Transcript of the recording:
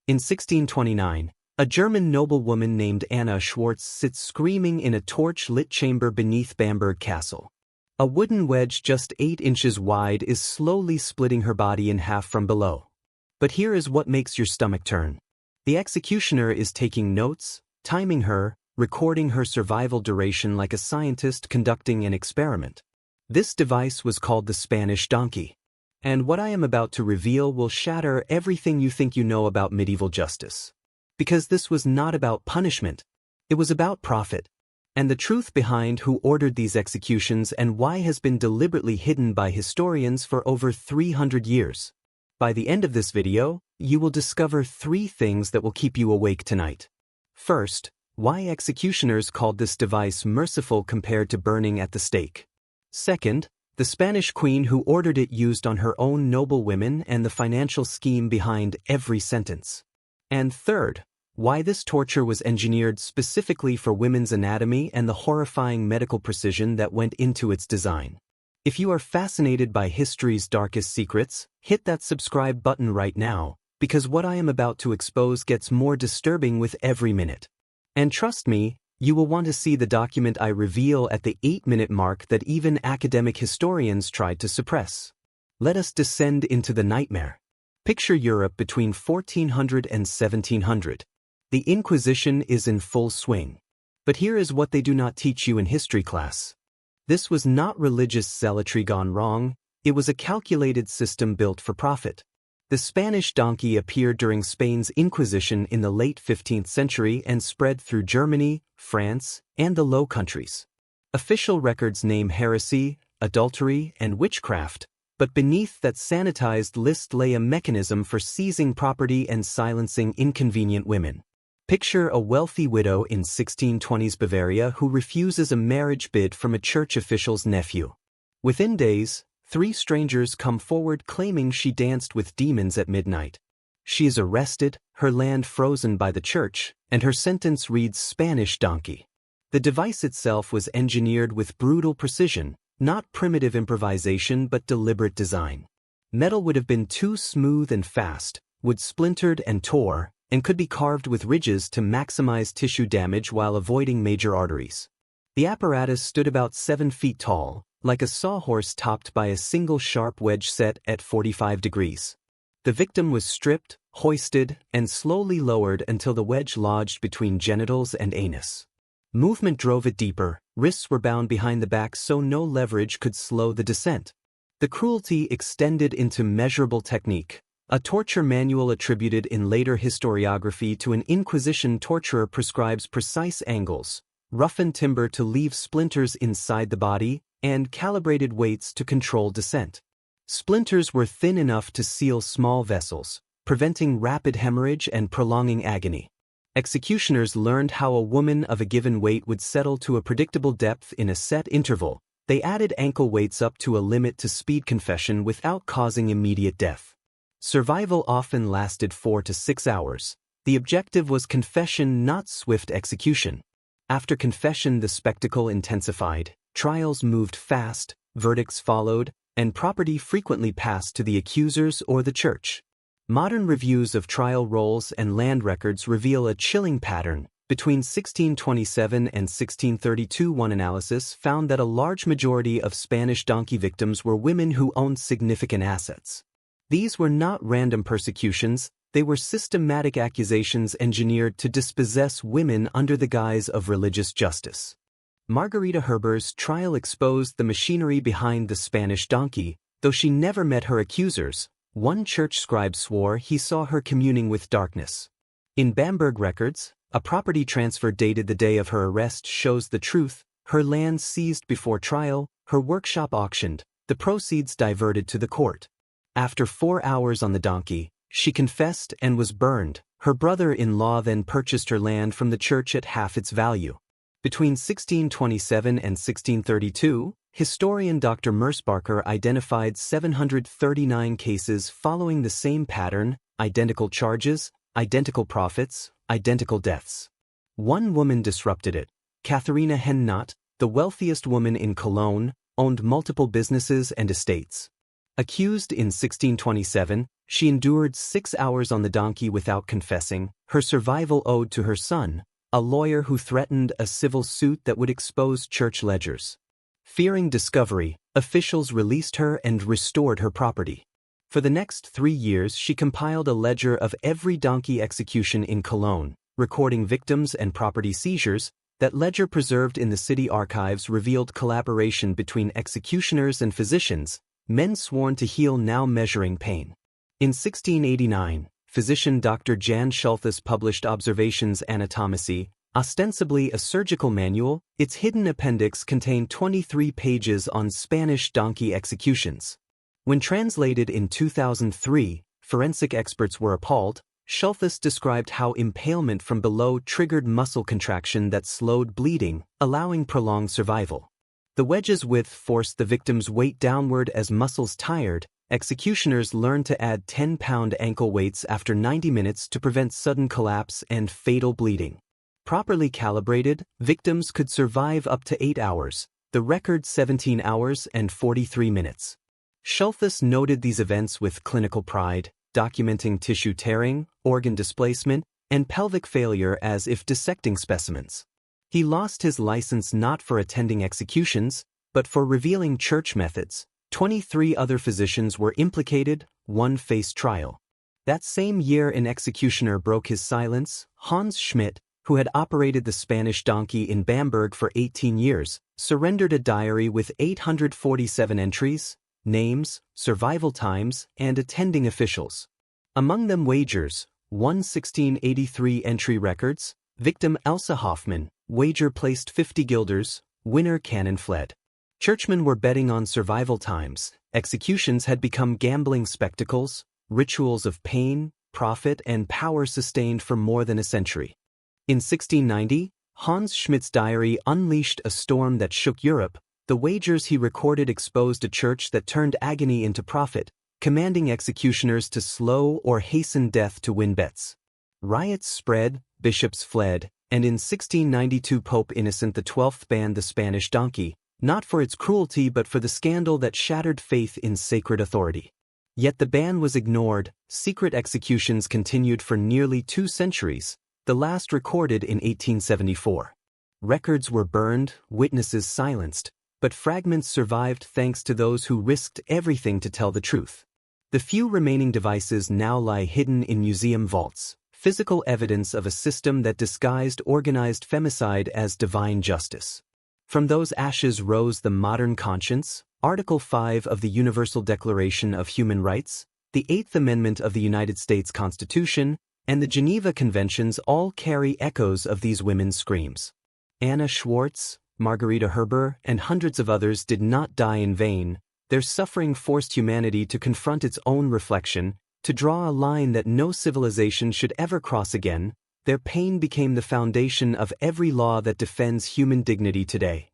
In 1629, a German noblewoman named Anna Schwarz sits screaming in a torch-lit chamber beneath Bamberg Castle. A wooden wedge just 8 inches wide is slowly splitting her body in half from below. But here is what makes your stomach turn. The executioner is taking notes, timing her, recording her survival duration like a scientist conducting an experiment. This device was called the Spanish donkey. And what I am about to reveal will shatter everything you think you know about medieval justice. Because this was not about punishment. It was about profit. And the truth behind who ordered these executions and why has been deliberately hidden by historians for over 300 years. By the end of this video, you will discover 3 things that will keep you awake tonight. First, why executioners called this device merciful compared to burning at the stake. Second, the Spanish queen who ordered it used on her own noblewomen and the financial scheme behind every sentence. And third, why this torture was engineered specifically for women's anatomy and the horrifying medical precision that went into its design. If you are fascinated by history's darkest secrets, hit that subscribe button right now, because what I am about to expose gets more disturbing with every minute. And trust me, you will want to see the document I reveal at the 8-minute mark that even academic historians tried to suppress. Let us descend into the nightmare. Picture Europe between 1400 and 1700. The Inquisition is in full swing. But here is what they do not teach you in history class. This was not religious zealotry gone wrong, it was a calculated system built for profit. The Spanish donkey appeared during Spain's Inquisition in the late 15th century and spread through Germany, France, and the Low Countries. Official records name heresy, adultery, and witchcraft, but beneath that sanitized list lay a mechanism for seizing property and silencing inconvenient women. Picture a wealthy widow in 1620s Bavaria who refuses a marriage bid from a church official's nephew. Within days, 3 strangers come forward claiming she danced with demons at midnight. She is arrested, her land frozen by the church, and her sentence reads Spanish donkey. The device itself was engineered with brutal precision, not primitive improvisation but deliberate design. Metal would have been too smooth and fast, wood splintered and tore, and could be carved with ridges to maximize tissue damage while avoiding major arteries. The apparatus stood about 7 feet tall, like a sawhorse topped by a single sharp wedge set at 45 degrees. The victim was stripped, hoisted, and slowly lowered until the wedge lodged between genitals and anus. Movement drove it deeper, wrists were bound behind the back so no leverage could slow the descent. The cruelty extended into measurable technique. A torture manual attributed in later historiography to an Inquisition torturer prescribes precise angles, roughened timber to leave splinters inside the body, and calibrated weights to control descent. Splinters were thin enough to seal small vessels, preventing rapid hemorrhage and prolonging agony. Executioners learned how a woman of a given weight would settle to a predictable depth in a set interval. They added ankle weights up to a limit to speed confession without causing immediate death. Survival often lasted 4 to 6 hours. The objective was confession, not swift execution. After confession, the spectacle intensified, trials moved fast, verdicts followed, and property frequently passed to the accusers or the church. Modern reviews of trial rolls and land records reveal a chilling pattern. Between 1627 and 1632, one analysis found that a large majority of Spanish donkey victims were women who owned significant assets. These were not random persecutions, they were systematic accusations engineered to dispossess women under the guise of religious justice. Margarita Herber's trial exposed the machinery behind the Spanish donkey, though she never met her accusers. One church scribe swore he saw her communing with darkness. In Bamberg records, a property transfer dated the day of her arrest shows the truth: her land seized before trial, her workshop auctioned, the proceeds diverted to the court. After 4 hours on the donkey, she confessed and was burned. Her brother-in-law then purchased her land from the church at half its value. Between 1627 and 1632, historian Dr. Mersbacher identified 739 cases following the same pattern: identical charges, identical profits, identical deaths. One woman disrupted it. Katharina Hennot, the wealthiest woman in Cologne, owned multiple businesses and estates. Accused in 1627, She endured 6 hours on the donkey without confessing, her survival owed to her son, a lawyer who threatened a civil suit that would expose church ledgers. Fearing discovery, officials released her and restored her property. For the next 3 years she compiled a ledger of every donkey execution in Cologne, recording victims and property seizures. That ledger preserved in the city archives revealed collaboration between executioners and physicians, men sworn to heal now measuring pain. In 1689, physician Dr. Jan Schulthus published Observations Anatomicae, ostensibly a surgical manual. Its hidden appendix contained 23 pages on Spanish donkey executions. When translated in 2003, forensic experts were appalled. Schulthus described how impalement from below triggered muscle contraction that slowed bleeding, allowing prolonged survival. The wedge's width forced the victim's weight downward as muscles tired. Executioners learned to add 10-pound ankle weights after 90 minutes to prevent sudden collapse and fatal bleeding. Properly calibrated, victims could survive up to 8 hours, the record 17 hours and 43 minutes. Schulthus noted these events with clinical pride, documenting tissue tearing, organ displacement, and pelvic failure as if dissecting specimens. He lost his license not for attending executions, but for revealing church methods. 23 other physicians were implicated, one faced trial. That same year an executioner broke his silence. Hans Schmidt, who had operated the Spanish donkey in Bamberg for 18 years, surrendered a diary with 847 entries, names, survival times, and attending officials. Among them wagers, 1683 entry records, victim Elsa Hoffmann, wager placed 50 guilders, winner cannon fled. Churchmen were betting on survival times. Executions had become gambling spectacles, rituals of pain, profit, and power sustained for more than a century. In 1690, Hans Schmidt's diary unleashed a storm that shook Europe. The wagers he recorded exposed a church that turned agony into profit, commanding executioners to slow or hasten death to win bets. Riots spread, bishops fled, and in 1692 Pope Innocent XII banned the Spanish donkey, not for its cruelty but for the scandal that shattered faith in sacred authority. Yet the ban was ignored. Secret executions continued for nearly 2 centuries, the last recorded in 1874. Records were burned, witnesses silenced, but fragments survived thanks to those who risked everything to tell the truth. The few remaining devices now lie hidden in museum vaults, physical evidence of a system that disguised organized femicide as divine justice. From those ashes rose the modern conscience, Article 5 of the Universal Declaration of Human Rights, the 8th Amendment of the United States Constitution, and the Geneva Conventions all carry echoes of these women's screams. Anna Schwarz, Margarita Herber, and hundreds of others did not die in vain. Their suffering forced humanity to confront its own reflection, to draw a line that no civilization should ever cross again. Their pain became the foundation of every law that defends human dignity today.